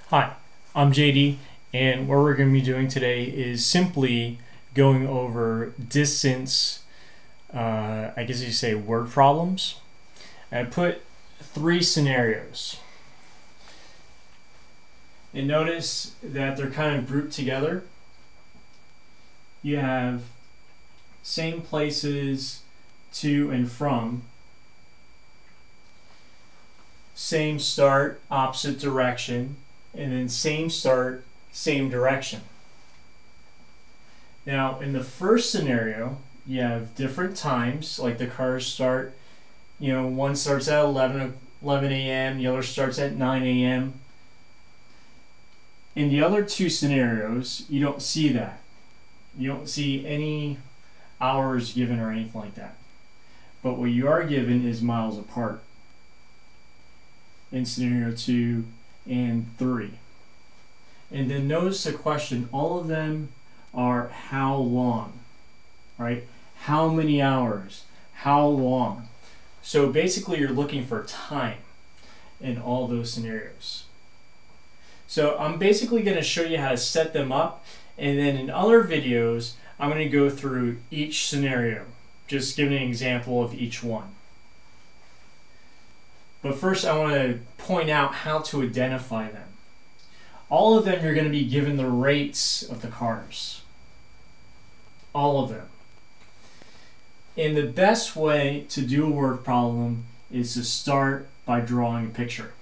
Hi, I'm JD, and what we're going to be doing today is simply going over distance, I guess you say word problems. I put three scenarios. And notice that they're kind of grouped together. You have same places to and from, same start, opposite direction, and then same start, same direction. Now, in the first scenario, you have different times, like the cars start, one starts at 11 a.m., the other starts at 9 a.m. In the other two scenarios, you don't see that. You don't see any hours given or anything like that. But what you are given is miles apart in scenario 2 and 3. And then notice the question, all of them are how long, right? How many hours? How long? So basically you're looking for time in all those scenarios. So I'm basically going to show you how to set them up, and then in other videos I'm going to go through each scenario, just giving an example of each one. But first I want to point out how to identify them. All of them you're going to be given the rates of the cars. All of them. And the best way to do a word problem is to start by drawing a picture.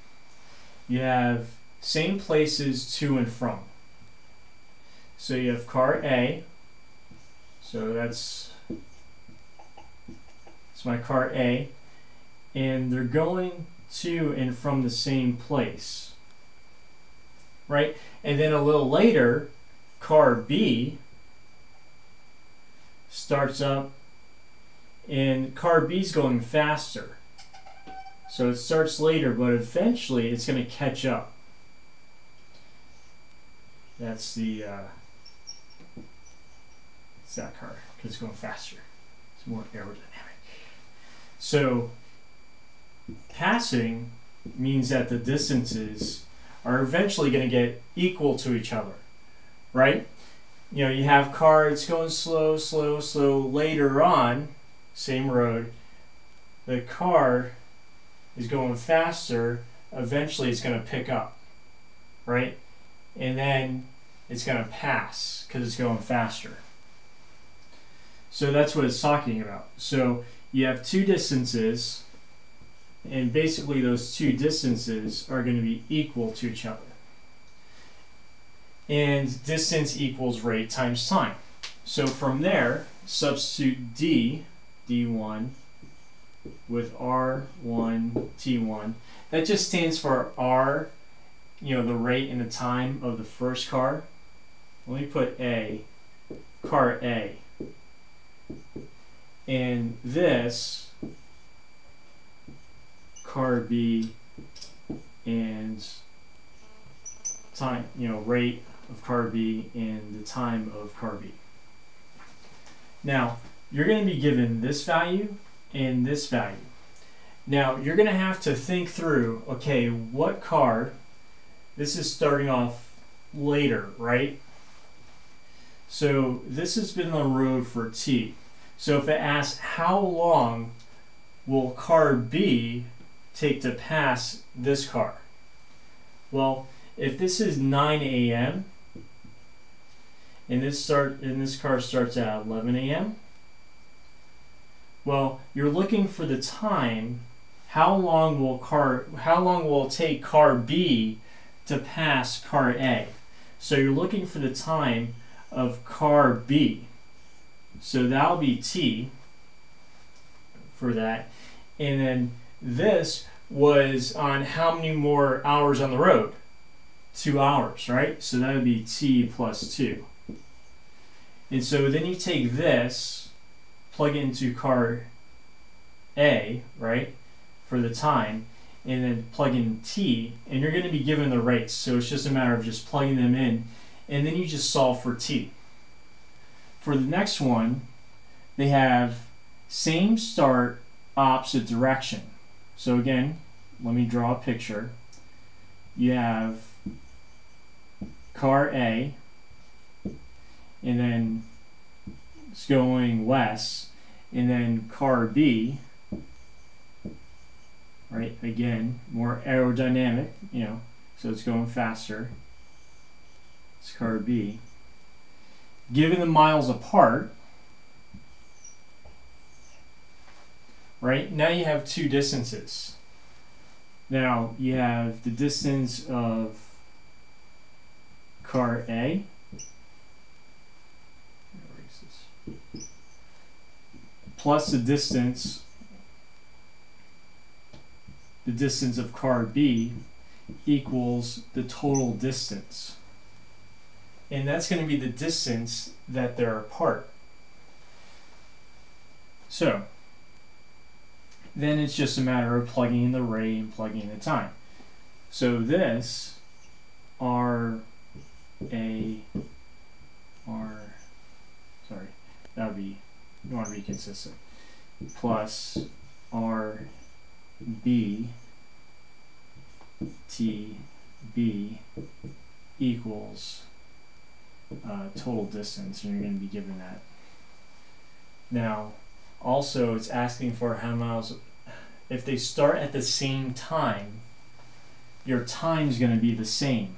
You have same places to and from. So you have car A. So that's my car A. And they're going to and from the same place, right? And then a little later, car B starts up, and car B is going faster. So it starts later, but eventually it's going to catch up. That's it's that car, because it's going faster. It's more aerodynamic. So passing means that the distances are eventually going to get equal to each other, right? You have car, it's going slow, slow, slow. Later on, same road, the car is going faster. Eventually it's going to pick up, right? And then it's going to pass because it's going faster. So that's what it's talking about. So you have two distances, and basically those two distances are going to be equal to each other. And distance equals rate times time. So from there, substitute D1 with R1, T1. That just stands for R, the rate and the time of the first car. Let me put A, car A. And this, car B, and time, rate of car B and the time of car B. Now, you're going to be given this value and this value. Now, you're going to have to think through, okay, what car, this is starting off later, right? So this has been on the road for T. So if it asks how long will car B take to pass this car? Well, if this is 9 a.m. and this car starts at 11 a.m., well, you're looking for the time. How long will it take car B to pass car A? So you're looking for the time of car B. So that'll be T for that. And then this was on how many more hours on the road? 2 hours, right? So that would be T plus 2. And so then you take this, plug it into car A, right, for the time, and then plug in T, and you're going to be given the rates. So it's just a matter of just plugging them in, and then you just solve for T. For the next one, they have same start, opposite direction. So again, let me draw a picture. You have car A, and then it's going west, and then car B, right, again, more aerodynamic, you know, so it's going faster. It's car B. Given the miles apart, right, now you have two distances. Now you have the distance of car A, plus the distance of car B equals the total distance. And that's going to be the distance that they're apart. So then it's just a matter of plugging in the rate and plugging in the time. So this that would be, you want to be consistent, plus RB TB equals total distance, and you're going to be given that. Now, also it's asking for how miles, if they start at the same time, your time is going to be the same.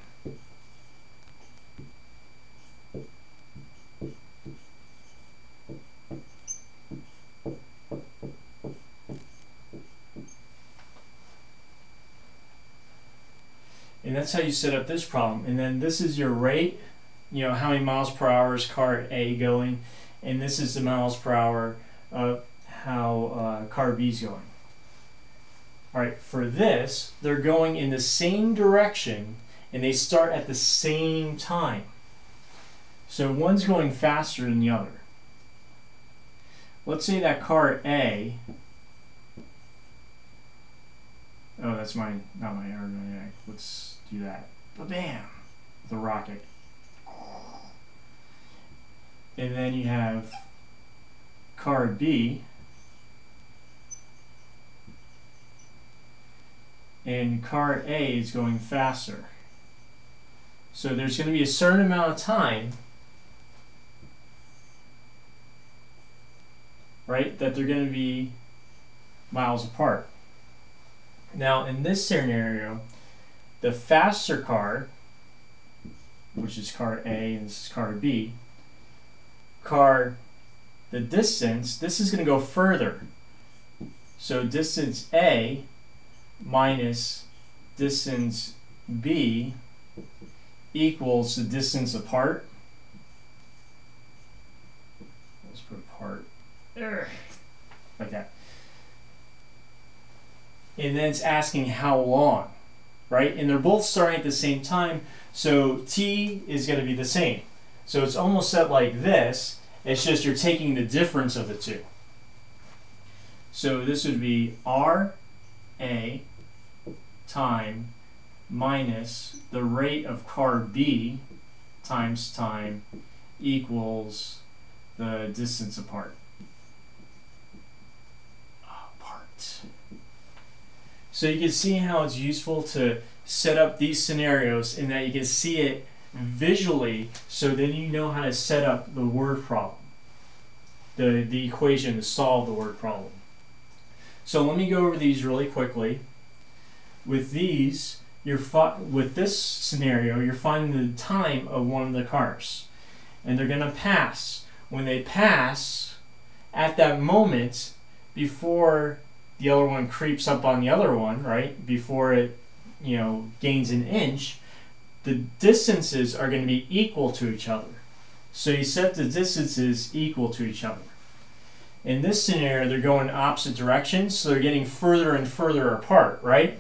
And that's how you set up this problem. And then this is your rate, you know, how many miles per hour is car A going, and this is the miles per hour of how car B is going. All right, for this, they're going in the same direction and they start at the same time. So one's going faster than the other. Let's say that car A, oh, that's mine, not my aerodynamic. Let's do that. Bam! The rocket. And then you have car B, and car A is going faster. So there's going to be a certain amount of time, right, that they're going to be miles apart. Now in this scenario, the faster car, which is car A and this is car B, the distance, this is going to go further. So distance A minus distance B equals the distance apart. Let's put apart there, like that. And then it's asking how long, right? And they're both starting at the same time, so T is going to be the same. So it's almost set like this. It's just you're taking the difference of the two. So this would be RA time minus the rate of car B times time equals the distance apart. So you can see how it's useful to set up these scenarios in that you can see it visually, so then you know how to set up the word problem, the equation to solve the word problem. So let me go over these really quickly. With these, with this scenario, you're finding the time of one of the cars, and they're going to pass. When they pass, at that moment, before the other one creeps up on the other one, right? Before it, you know, gains an inch, the distances are going to be equal to each other. So you set the distances equal to each other. In this scenario, they're going opposite directions, so they're getting further and further apart, right?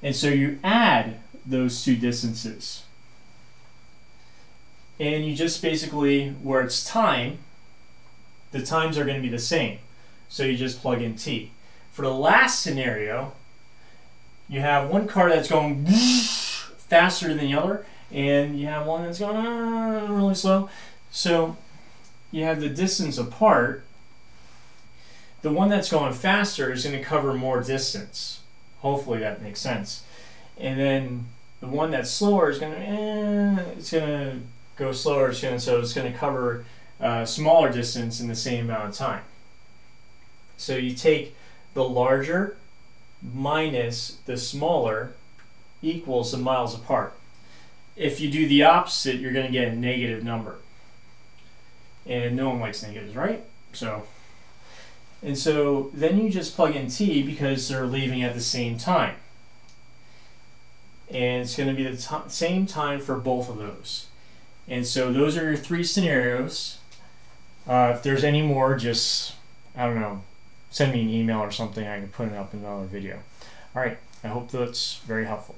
And so you add those two distances. And you just basically, where it's time, the times are going to be the same. So you just plug in T. For the last scenario, you have one car that's going faster than the other, and you have one that's going really slow. So you have the distance apart. The one that's going faster is going to cover more distance. Hopefully that makes sense. And then The one that's slower is it's gonna go slower. So it's gonna cover a smaller distance in the same amount of time. So you take the larger minus the smaller equals the miles apart. If you do the opposite, you're going to get a negative number. And no one likes negatives, right? So then you just plug in t because they're leaving at the same time. And it's going to be the same time for both of those. And so those are your three scenarios. If there's any more, just, I don't know, send me an email or something. I can put it up in another video. All right, I hope that's very helpful.